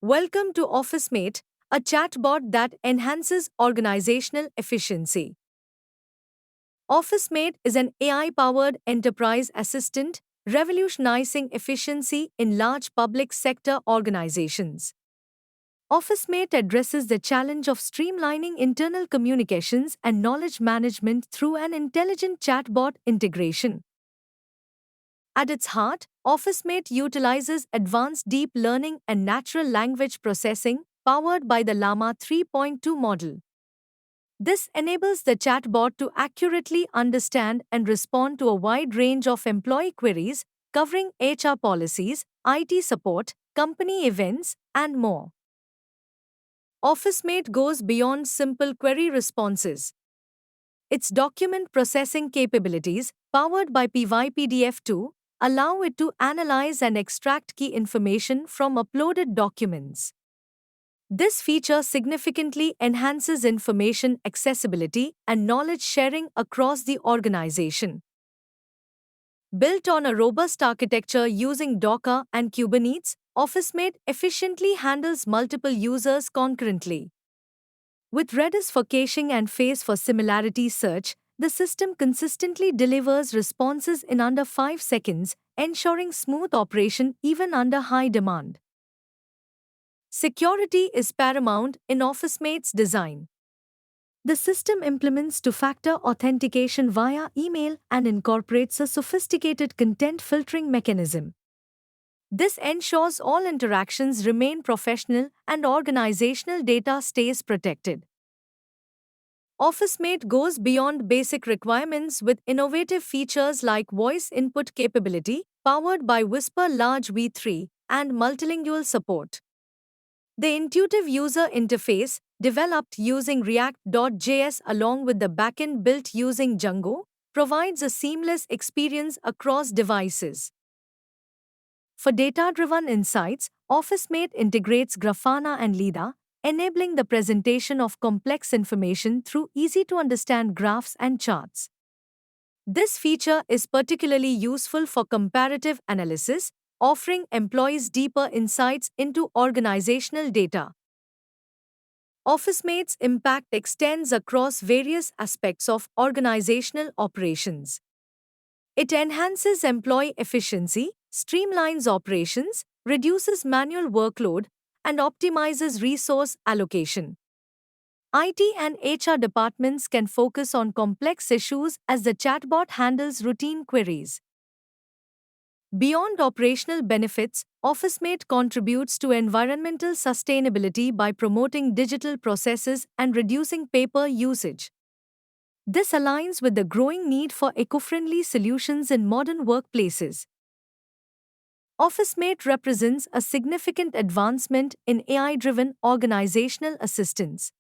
Welcome to OfficeMate, a chatbot that enhances organizational efficiency. OfficeMate is an AI powered enterprise assistant revolutionizing efficiency in large public sector organizations. OfficeMate addresses the challenge of streamlining internal communications and knowledge management through an intelligent chatbot integration. At its heart, OfficeMate utilizes advanced deep learning and natural language processing powered by the Llama 3.2 model. This enables the chatbot to accurately understand and respond to a wide range of employee queries covering HR policies, IT support, company events, and more. OfficeMate goes beyond simple query responses. Its document processing capabilities, powered by PyPDF2, allow it to analyze and extract key information from uploaded documents. This feature significantly enhances information accessibility and knowledge sharing across the organization. Built on a robust architecture using Docker and Kubernetes, OfficeMate efficiently handles multiple users concurrently. With Redis for caching and Phase for similarity search, the system consistently delivers responses in under 5 seconds, ensuring smooth operation even under high demand. Security is paramount in OfficeMate's design. The system implements two-factor authentication via email and incorporates a sophisticated content filtering mechanism. This ensures all interactions remain professional and organizational data stays protected. OfficeMate goes beyond basic requirements with innovative features like voice input capability, powered by Whisper Large V3, and multilingual support. The intuitive user interface, developed using React.js along with the backend built using Django, provides a seamless experience across devices. For data-driven insights, OfficeMate integrates Grafana and Lida, enabling the presentation of complex information through easy-to-understand graphs and charts. This feature is particularly useful for comparative analysis, offering employees deeper insights into organizational data. OfficeMate's impact extends across various aspects of organizational operations. It enhances employee efficiency, streamlines operations, reduces manual workload, and optimizes resource allocation. IT and HR departments can focus on complex issues as the chatbot handles routine queries. Beyond operational benefits, OfficeMate contributes to environmental sustainability by promoting digital processes and reducing paper usage. This aligns with the growing need for eco-friendly solutions in modern workplaces. OfficeMate represents a significant advancement in AI-driven organizational assistance.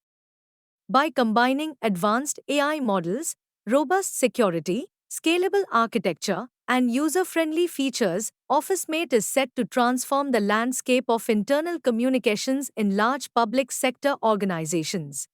By combining advanced AI models, robust security, scalable architecture, and user-friendly features, OfficeMate is set to transform the landscape of internal communications in large public sector organizations.